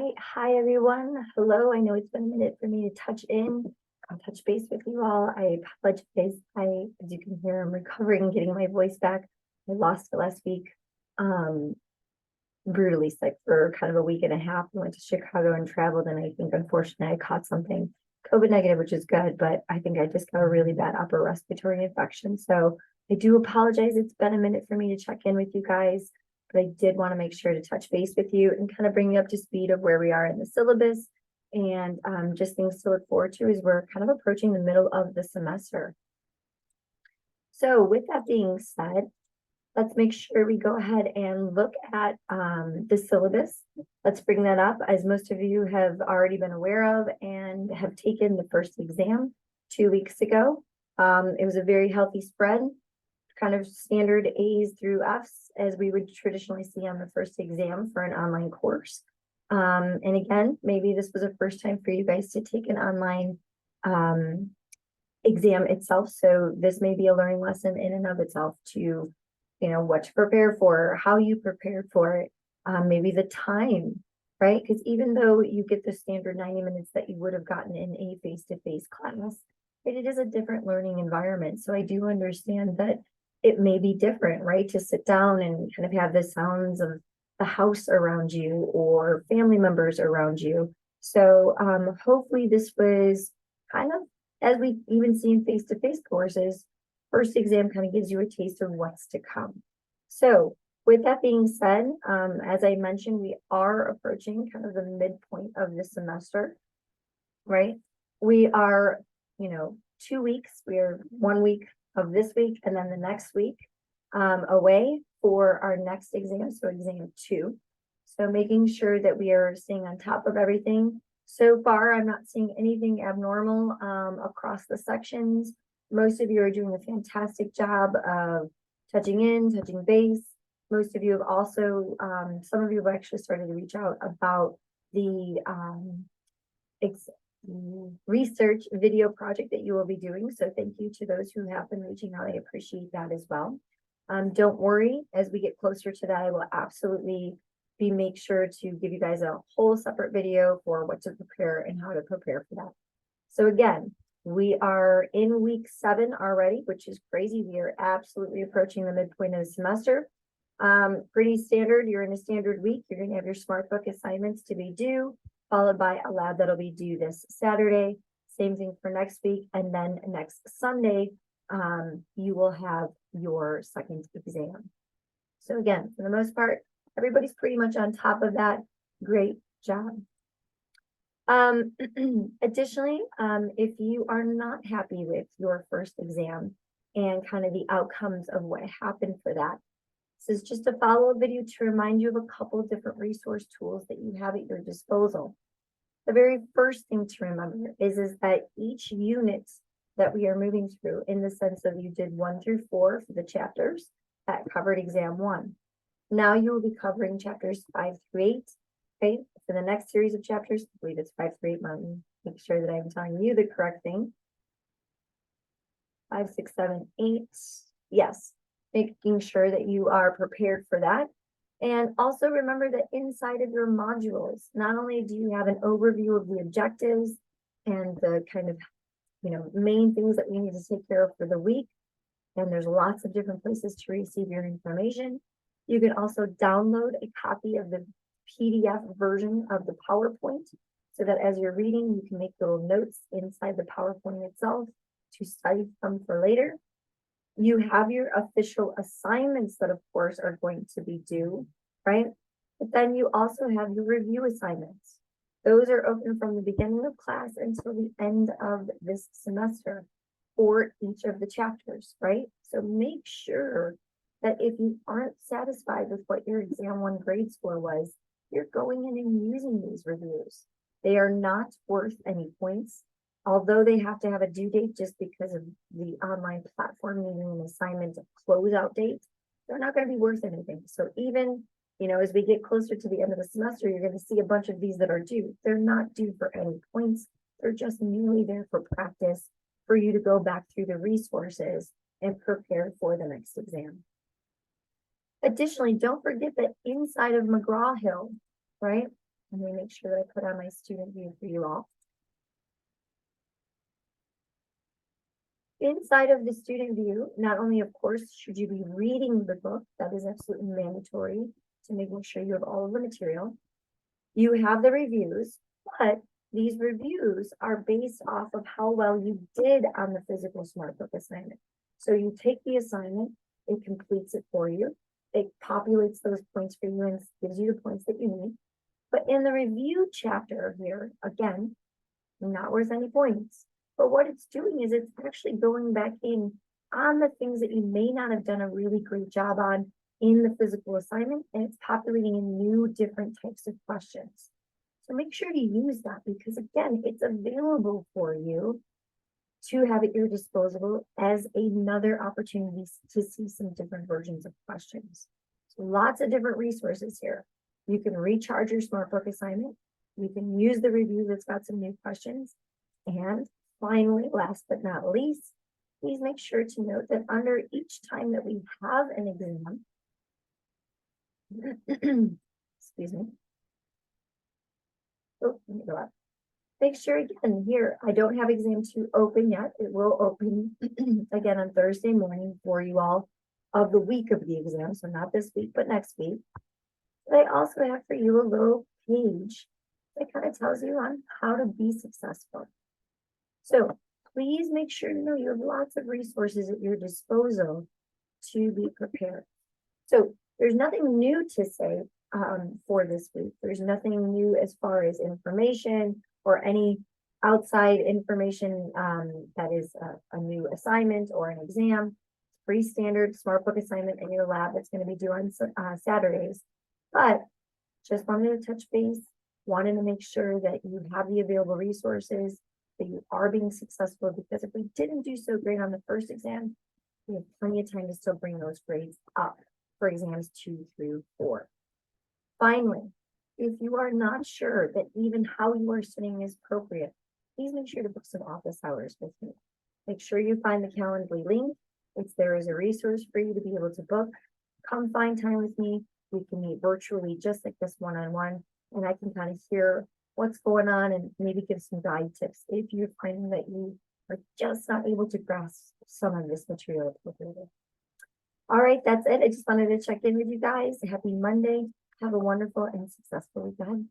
right. Hi, everyone. Hello. I know it's been a minute for me to touch base with you all. I apologize. As you can hear, I'm recovering, getting my voice back. I lost it last week. Um, Brutally sick for kind of a week and a half. I went to Chicago and traveled, and I think unfortunately I caught something COVID negative, which is good, but I think I just got a really bad upper respiratory infection. So I do apologize. It's been a minute for me to check in with you guys, but I did want to make sure to touch base with you and kind of bring you up to speed of where we are in the syllabus and just things to look forward to as we're kind of approaching the middle of the semester. So with that being said, let's make sure we go ahead and look at the syllabus. Let's bring that up, as most of you have already been aware of and have taken the first exam 2 weeks ago. It was a very healthy spread, kind of standard A's through F's, as we would traditionally see on the first exam for an online course. And again, maybe this was a first time for you guys to take an online exam itself. So this may be a learning lesson in and of itself to what to prepare for, how you prepared for it, maybe the time, right? Because even though you get the standard 90 minutes that you would have gotten in a face-to-face class, it is a different learning environment. So I do understand that it may be different, right? To sit down and kind of have the sounds of the house around you or family members around you. So hopefully this was kind of, as we even see in face-to-face courses, first exam kind of gives you a taste of what's to come. So with that being said, as I mentioned, we are approaching kind of the midpoint of the semester, right? We are, 2 weeks, we are 1 week of this week and then the next week away for our next exam, so exam 2. So making sure that we are staying on top of everything. So far, I'm not seeing anything abnormal across the sections. Most of you are doing a fantastic job of touching in, touching base. Most of you have also, some of you have actually started to reach out about the research video project that you will be doing. So thank you to those who have been reaching out. I appreciate that as well. Don't worry, as we get closer to that, I will absolutely make sure to give you guys a whole separate video for what to prepare and how to prepare for that. So again, we are in week 7 already, which is crazy. We are absolutely approaching the midpoint of the semester. Pretty standard. You're in a standard week. You're going to have your SmartBook assignments to be due, followed by a lab that'll be due this Saturday. Same thing for next week. And then next Sunday, you will have your second exam. So again, for the most part, everybody's pretty much on top of that. Great job. Additionally, if you are not happy with your first exam and kind of the outcomes of what happened for that, this is just a follow-up video to remind you of a couple of different resource tools that you have at your disposal. The very first thing to remember is that each unit that we are moving through, in the sense of you did 1 through 4 for the chapters that covered exam 1. Now you will be covering chapters 5 through 8. Okay, for the next series of chapters, I believe it's 5 through 8. Make sure that I'm telling you the correct thing. 5, 6, 7, 8. Yes, making sure that you are prepared for that. And also remember that inside of your modules, not only do you have an overview of the objectives and the kind of, main things that we need to take care of for the week, and there's lots of different places to receive your information. You can also download a copy of the PDF version of the PowerPoint so that as you're reading, you can make little notes inside the PowerPoint itself to study from for later. You have your official assignments that, of course, are going to be due, right? But then you also have your review assignments. Those are open from the beginning of class until the end of this semester for each of the chapters, right? So make sure that if you aren't satisfied with what your exam 1 grade score was, you're going in and using these reviews. They are not worth any points, although they have to have a due date just because of the online platform needing an assignment closeout date. They're not going to be worth anything. So even, as we get closer to the end of the semester, you're going to see a bunch of these that are due. They're not due for any points. They're just merely there for practice, for you to go back through the resources and prepare for the next exam. Additionally, don't forget that inside of McGraw-Hill, right, Let me make sure that I put on my student view for you all. Inside of the student view, not only, of course, should you be reading the book, that is absolutely mandatory to making sure you have all of the material. You have the reviews, but these reviews are based off of how well you did on the physical smart book assignment. So you take the assignment, it completes it for you, it populates those points for you and gives you the points that you need. But in the review chapter here, again, not worth any points. But what it's doing is it's actually going back in on the things that you may not have done a really great job on in the physical assignment, and it's populating in new different types of questions. So make sure to use that because again, it's available for you to have at your disposal as another opportunity to see some different versions of questions. So lots of different resources here. You can recharge your SmartBook assignment. You can use the review that's got some new questions. And finally, last but not least, please make sure to note that under each time that we have an exam, excuse me. Oh, let me go up. Make sure again here, I don't have exam 2 open yet. It will open again on Thursday morning for you all of the week of the exam. So not this week, but next week. But I also have for you a little page that kind of tells you on how to be successful. So please make sure to know you have lots of resources at your disposal to be prepared. So there's nothing new to say for this week. There's nothing new as far as information or any outside information that is a new assignment or an exam. Free standard SmartBook assignment in your lab that's going to be due on Saturdays. But just wanted to touch base, wanted to make sure that you have the available resources, that you are being successful, because if we didn't do so great on the first exam, we have plenty of time to still bring those grades up for exams 2 through 4. Finally, if you are not sure that even how you are studying is appropriate, please make sure to book some office hours with me. Make sure you find the Calendly link. It's there as a resource for you to be able to book. Come find time with me. We can meet virtually just like this one-on-one, and I can kind of hear what's going on and maybe give some guide tips if you're finding that you are just not able to grasp some of this material appropriately. All right, that's it. I just wanted to check in with you guys. Happy Monday. Have a wonderful and successful weekend.